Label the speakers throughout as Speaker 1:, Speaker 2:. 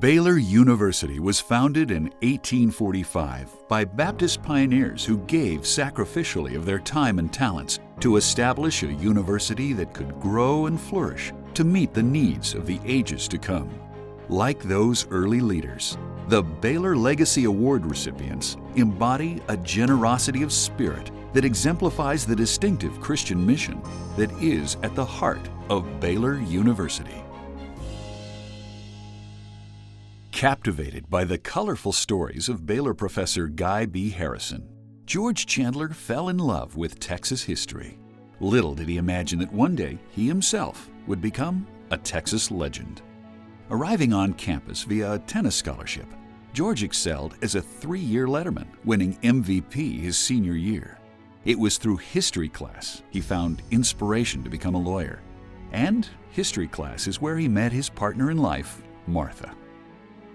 Speaker 1: Baylor University was founded in 1845 by Baptist pioneers who gave sacrificially of their time and talents to establish a university that could grow and flourish to meet the needs of the ages to come. Like those early leaders, the Baylor Legacy Award recipients embody a generosity of spirit that exemplifies the distinctive Christian mission that is at the heart of Baylor University. Captivated by the colorful stories of Baylor professor Guy B. Harrison, George Chandler fell in love with Texas history. Little did he imagine that one day he himself would become a Texas legend. Arriving on campus via a tennis scholarship, George excelled as a 3-year letterman, winning MVP his senior year. It was through history class he found inspiration to become a lawyer. And history class is where he met his partner in life, Martha.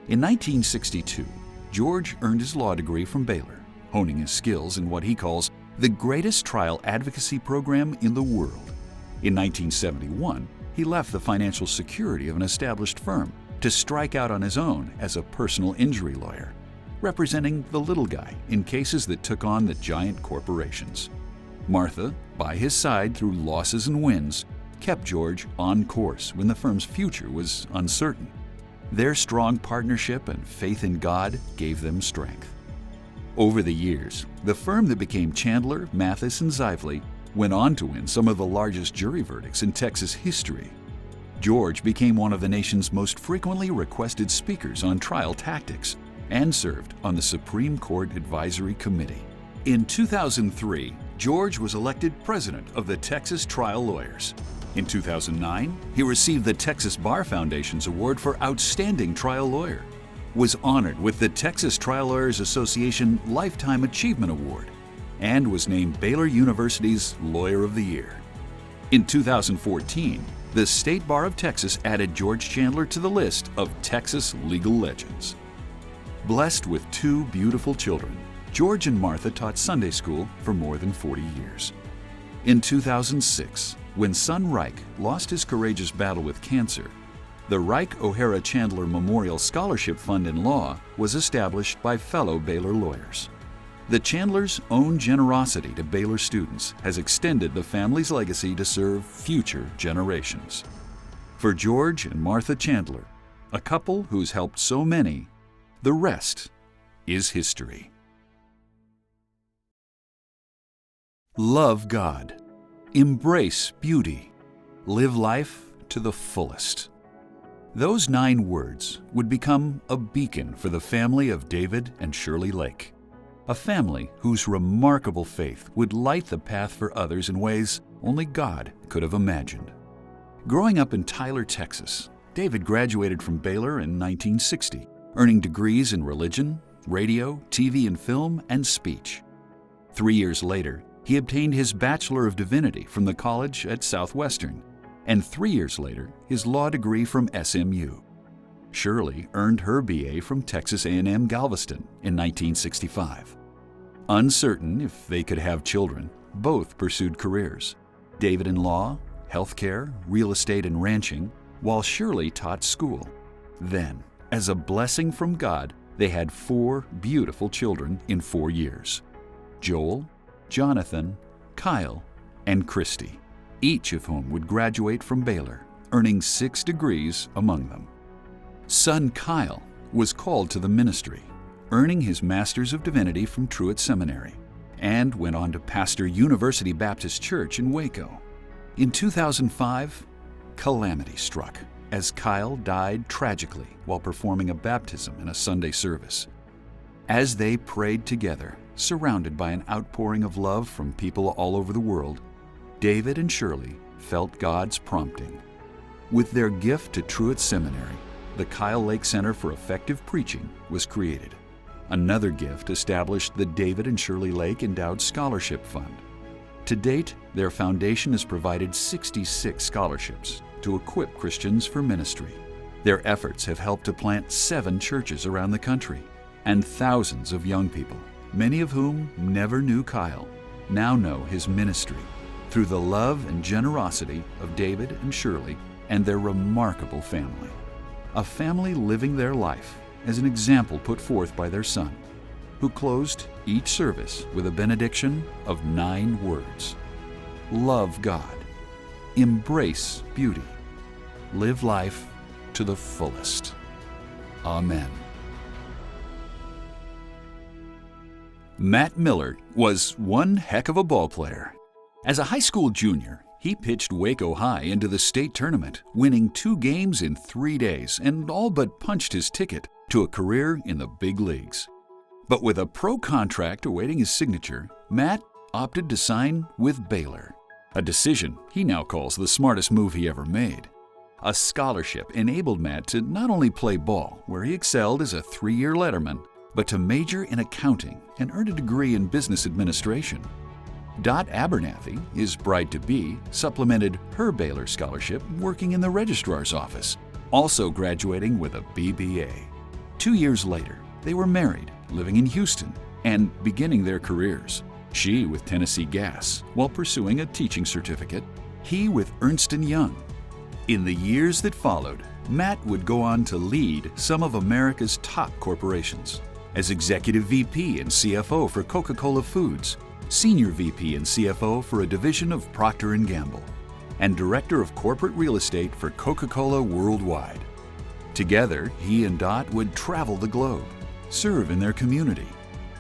Speaker 1: In 1962, George earned his law degree from Baylor, honing his skills in what he calls the greatest trial advocacy program in the world. In 1971, he left the financial security of an established firm to strike out on his own as a personal injury lawyer, representing the little guy in cases that took on the giant corporations. Martha, by his side through losses and wins, kept George on course when the firm's future was uncertain. Their strong partnership and faith in God gave them strength. Over the years, the firm that became Chandler, Mathis, and Zively went on to win some of the largest jury verdicts in Texas history. George became one of the nation's most frequently requested speakers on trial tactics and served on the Supreme Court Advisory Committee. In 2003, George was elected president of the Texas Trial Lawyers. In 2009, he received the Texas Bar Foundation's Award for Outstanding Trial Lawyer, was honored with the Texas Trial Lawyers Association Lifetime Achievement Award, and was named Baylor University's Lawyer of the Year. In 2014, the State Bar of Texas added George Chandler to the list of Texas legal legends. Blessed with 2 beautiful children, George and Martha taught Sunday school for more than 40 years. In 2006, when son Reich lost his courageous battle with cancer, the Reich O'Hara Chandler Memorial Scholarship Fund in Law was established by fellow Baylor lawyers. The Chandlers' own generosity to Baylor students has extended the family's legacy to serve future generations. For George and Martha Chandler, a couple who's helped so many, the rest is history. Love God. Embrace beauty. Live life to the fullest. Those 9 words would become a beacon for the family of David and Shirley Lake, a family whose remarkable faith would light the path for others in ways only God could have imagined. Growing up in Tyler, Texas, David graduated from Baylor in 1960, earning degrees in religion, radio, TV and film, and speech. 3 years later, he obtained his Bachelor of Divinity from the college at Southwestern, and 3 years later, his law degree from SMU. Shirley earned her BA from Texas A&M Galveston in 1965. Uncertain if they could have children, both pursued careers. David in law, healthcare, real estate, and ranching, while Shirley taught school. Then, as a blessing from God, they had 4 beautiful children in 4 years: Joel, Jonathan, Kyle, and Christy, each of whom would graduate from Baylor, earning 6 degrees among them. Son Kyle was called to the ministry, earning his Master's of Divinity from Truett Seminary, and went on to pastor University Baptist Church in Waco. In 2005, calamity struck as Kyle died tragically while performing a baptism in a Sunday service. As they prayed together, surrounded by an outpouring of love from people all over the world, David and Shirley felt God's prompting. With their gift to Truett Seminary, the Kyle Lake Center for Effective Preaching was created. Another gift established the David and Shirley Lake Endowed Scholarship Fund. To date, their foundation has provided 66 scholarships to equip Christians for ministry. Their efforts have helped to plant 7 churches around the country, and thousands of young people, many of whom never knew Kyle, now know his ministry through the love and generosity of David and Shirley and their remarkable family. a family living their life as an example put forth by their son, who closed each service with a benediction of 9 words. Love God, embrace beauty, live life to the fullest. Amen. Matt Miller was one heck of a ball player. As a high school junior, he pitched Waco High into the state tournament, winning 2 games in 3 days and all but punched his ticket to a career in the big leagues. But with a pro contract awaiting his signature, Matt opted to sign with Baylor, a decision he now calls the smartest move he ever made. A scholarship enabled Matt to not only play ball, where he excelled as a 3-year letterman, but to major in accounting and earn a degree in business administration. Dot Abernathy, his bride-to-be, supplemented her Baylor scholarship working in the registrar's office, also graduating with a BBA. 2 years later, they were married, living in Houston, and beginning their careers. She with Tennessee Gas, while pursuing a teaching certificate, he with Ernst & Young. In the years that followed, Matt would go on to lead some of America's top corporations. As Executive VP and CFO for Coca-Cola Foods, Senior VP and CFO for a division of Procter & Gamble, and Director of Corporate Real Estate for Coca-Cola Worldwide. Together, he and Dot would travel the globe, serve in their community,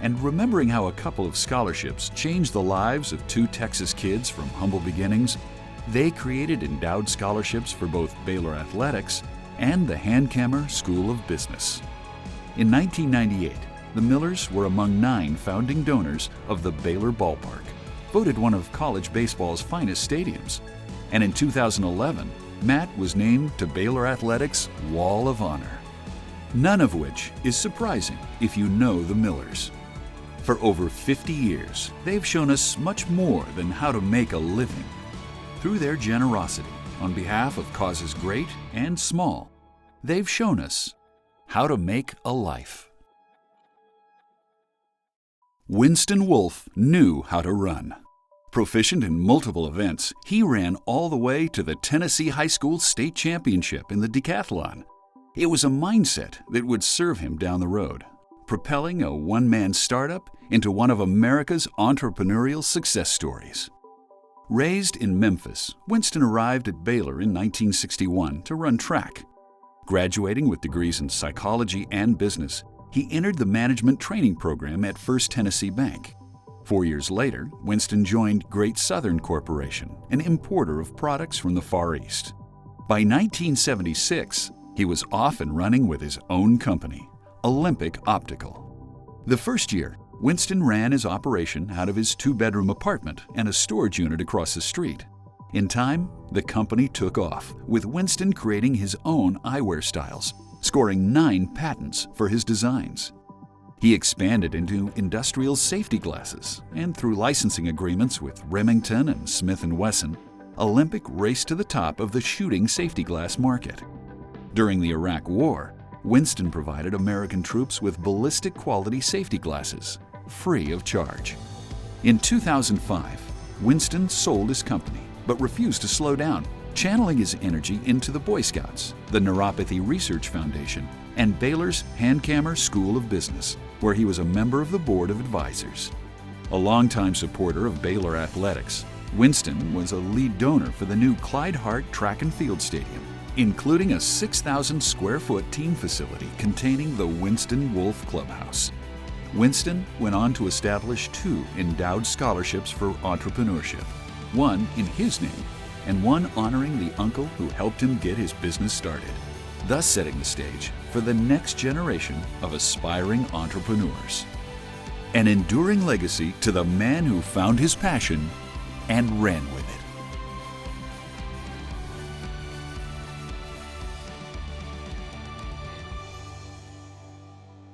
Speaker 1: and remembering how a couple of scholarships changed the lives of 2 Texas kids from humble beginnings, they created endowed scholarships for both Baylor Athletics and the Hankamer School of Business. In 1998, the Millers were among 9 founding donors of the Baylor Ballpark, voted one of college baseball's finest stadiums. And in 2011, Matt was named to Baylor Athletics' Wall of Honor. None of which is surprising if you know the Millers. For over 50 years, they've shown us much more than how to make a living. Through their generosity on behalf of causes great and small, they've shown us how to make a life. Winston Wolfe knew how to run. Proficient in multiple events, he ran all the way to the Tennessee High School State Championship in the decathlon. It was a mindset that would serve him down the road, propelling a one-man startup into one of America's entrepreneurial success stories. Raised in Memphis, Winston arrived at Baylor in 1961 to run track. Graduating with degrees in psychology and business, he entered the management training program at First Tennessee Bank. 4 years later, Winston joined Great Southern Corporation, an importer of products from the Far East. By 1976, he was off and running with his own company, Olympic Optical. The first year, Winston ran his operation out of his 2-bedroom apartment and a storage unit across the street. In time, the company took off, with Winston creating his own eyewear styles, scoring 9 patents for his designs. He expanded into industrial safety glasses, and through licensing agreements with Remington and Smith & Wesson, Olympic raced to the top of the shooting safety glass market. During the Iraq War, Winston provided American troops with ballistic quality safety glasses, free of charge. In 2005, Winston sold his company, but refused to slow down, channeling his energy into the Boy Scouts, the Neuropathy Research Foundation, and Baylor's Hankamer School of Business, where he was a member of the Board of Advisors. A longtime supporter of Baylor athletics, Winston was a lead donor for the new Clyde Hart Track and Field Stadium, including a 6,000 square foot team facility containing the Winston Wolfe Clubhouse. Winston went on to establish 2 endowed scholarships for entrepreneurship, one in his name and one honoring the uncle who helped him get his business started, thus setting the stage for the next generation of aspiring entrepreneurs. An enduring legacy to the man who found his passion and ran with it.